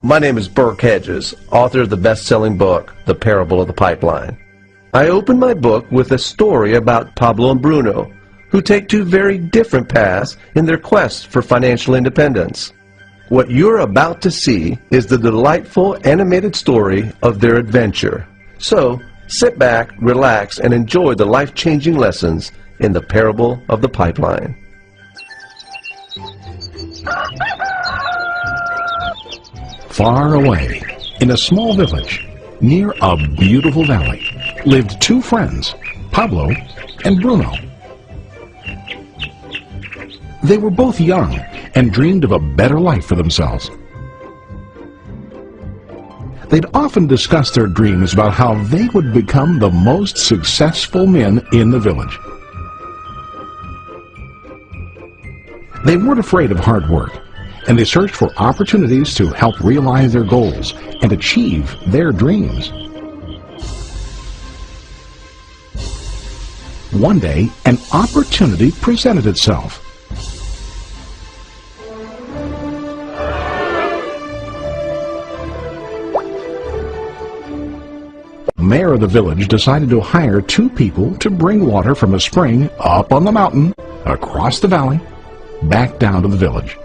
My name is Burke Hedges, author of the best-selling book, The Parable of the Pipeline. I open my book with a story about Pablo and Bruno, who take two very different paths in their quest for financial independence. What you're about to see is the delightful animated story of their adventure. So, sit back, relax, and enjoy the life-changing lessons in The Parable of the Pipeline. Far away, in a small village, near a beautiful valley, lived two friends, Pablo and Bruno. They were both young and dreamed of a better life for themselves. They'd often discuss their dreams about how they would become the most successful men in the village. They weren't afraid of hard work, and they searched for opportunities to help realize their goals and achieve their dreams. One day, an opportunity presented itself. The mayor of the village decided to hire two people to bring water from a spring up on the mountain, across the valley, back down to the village.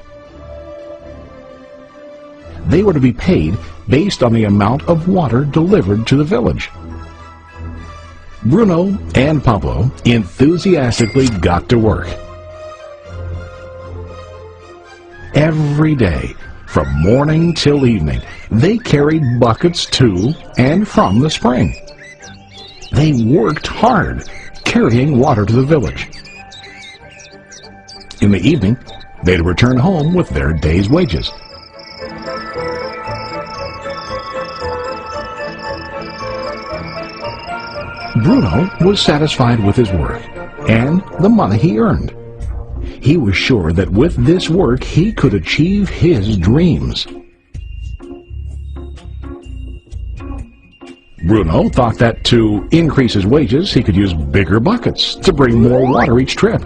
They were to be paid based on the amount of water delivered to the village. Bruno and Pablo enthusiastically got to work. Every day, from morning till evening, they carried buckets to and from the spring. They worked hard, carrying water to the village. In the evening, they'd return home with their day's wages. Bruno was satisfied with his work and the money he earned. He was sure that with this work he could achieve his dreams. Bruno thought that to increase his wages he could use bigger buckets to bring more water each trip.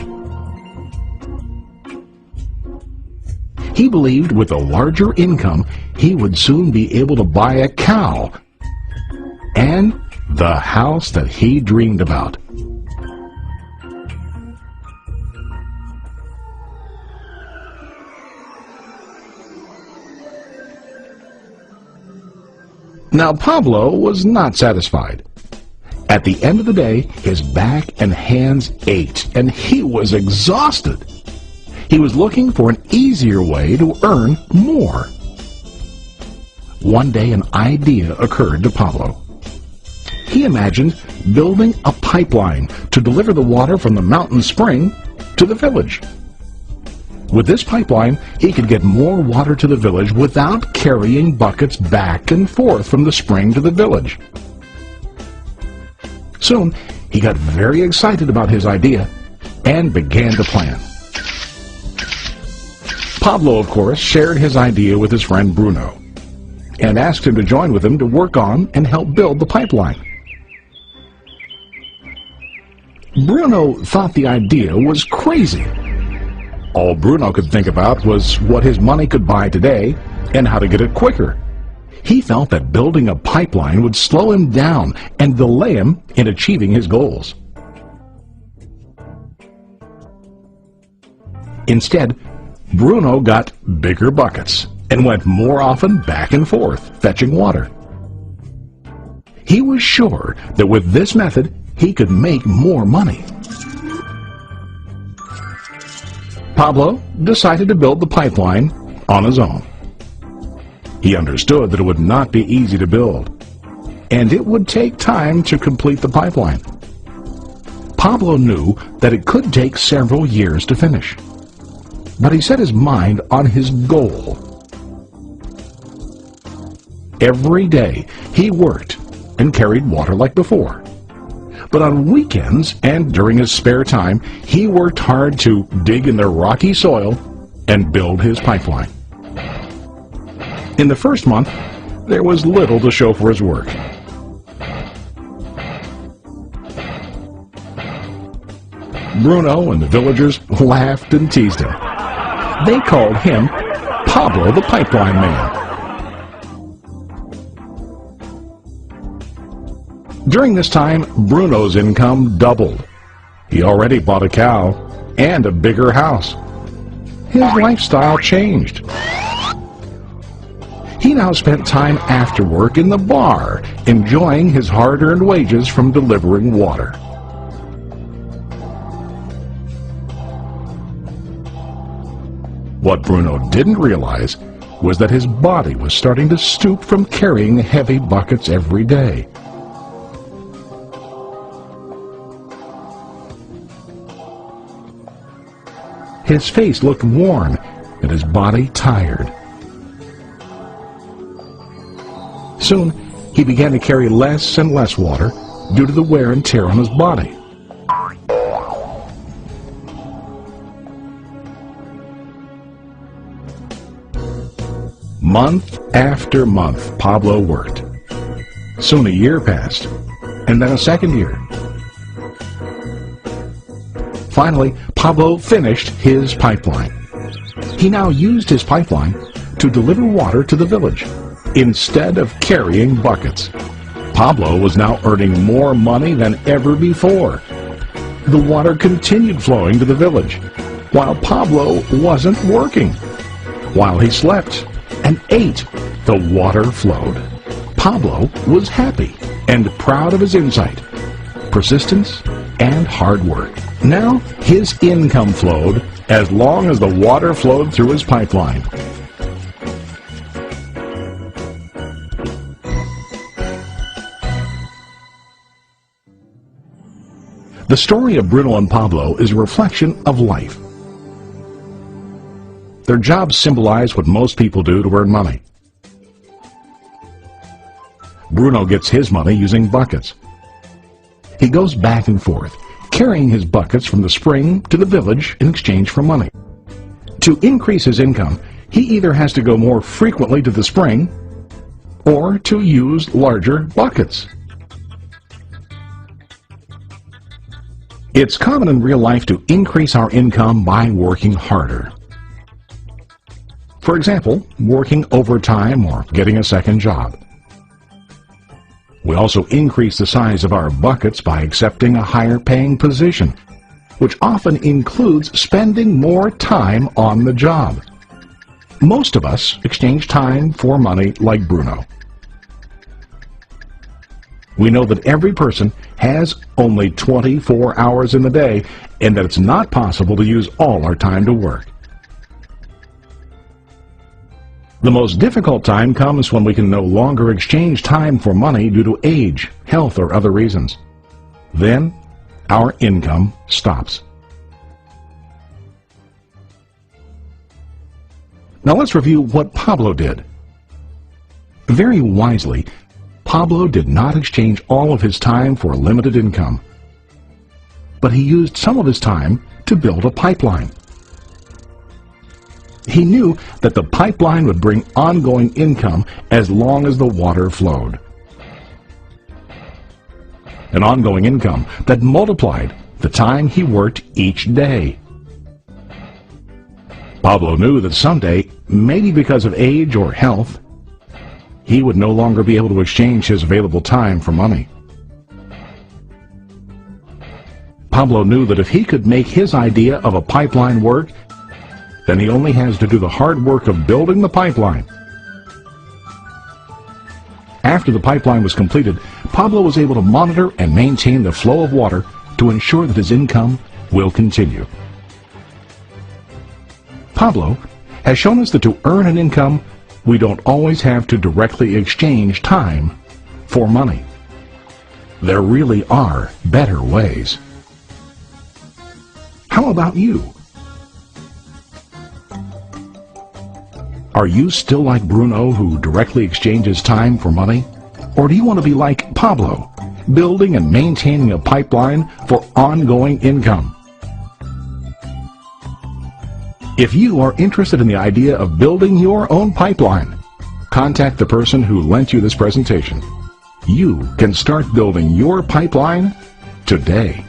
He believed with a larger income he would soon be able to buy a cow and the house that he dreamed about. Now Pablo was not satisfied. At the end of the day, his back and hands ached, and he was exhausted. He was looking for an easier way to earn more. One day an idea occurred to Pablo. He imagined building a pipeline to deliver the water from the mountain spring to the village. With this pipeline, he could get more water to the village without carrying buckets back and forth from the spring to the village. Soon, he got very excited about his idea and began to plan. Pablo, of course, shared his idea with his friend Bruno and asked him to join with him to work on and help build the pipeline. Bruno thought the idea was crazy. All Bruno could think about was what his money could buy today and how to get it quicker. He felt that building a pipeline would slow him down and delay him in achieving his goals. Instead, Bruno got bigger buckets and went more often back and forth, fetching water. He was sure that with this method, he could make more money. Pablo decided to build the pipeline on his own. He understood that it would not be easy to build, and it would take time to complete the pipeline. Pablo knew that it could take several years to finish, but he set his mind on his goal. Every day he worked and carried water like before. But on weekends and during his spare time, he worked hard to dig in the rocky soil and build his pipeline. In the first month, there was little to show for his work. Bruno and the villagers laughed and teased him. They called him Pablo the Pipeline Man. During this time, Bruno's income doubled. He already bought a cow and a bigger house. His lifestyle changed. He now spent time after work in the bar, enjoying his hard-earned wages from delivering water. What Bruno didn't realize was that his body was starting to stoop from carrying heavy buckets every day. His face looked worn and his body tired. Soon, he began to carry less and less water due to the wear and tear on his body. Month after month, Pablo worked. Soon a year passed, and then a second year. Finally, Pablo finished his pipeline. He now used his pipeline to deliver water to the village instead of carrying buckets. Pablo was now earning more money than ever before. The water continued flowing to the village, while Pablo wasn't working. While he slept and ate, the water flowed. Pablo was happy and proud of his insight, persistence, and hard work. Now his income flowed as long as the water flowed through his pipeline. The story of Bruno and Pablo is a reflection of life. Their jobs symbolize what most people do to earn money. Bruno gets his money using buckets. He goes back and forth, carrying his buckets from the spring to the village in exchange for money. To increase his income, he either has to go more frequently to the spring or to use larger buckets. It's common in real life to increase our income by working harder. For example, working overtime or getting a second job. We also increase the size of our buckets by accepting a higher paying position, which often includes spending more time on the job. Most of us exchange time for money like Bruno. We know that every person has only 24 hours in the day and that it's not possible to use all our time to work. The most difficult time comes when we can no longer exchange time for money due to age, health, or other reasons. Then, our income stops. Now let's review what Pablo did. Very wisely, Pablo did not exchange all of his time for limited income, but he used some of his time to build a pipeline. He knew that the pipeline would bring ongoing income as long as the water flowed. An ongoing income that multiplied the time he worked each day. Pablo knew that someday, maybe because of age or health, he would no longer be able to exchange his available time for money. Pablo knew that if he could make his idea of a pipeline work, then he only has to do the hard work of building the pipeline. After the pipeline was completed, Pablo was able to monitor and maintain the flow of water to ensure that his income will continue. Pablo has shown us that to earn an income, we don't always have to directly exchange time for money. There really are better ways. How about you? Are you still like Bruno, who directly exchanges time for money? Or do you want to be like Pablo, building and maintaining a pipeline for ongoing income? If you are interested in the idea of building your own pipeline, contact the person who lent you this presentation. You can start building your pipeline today.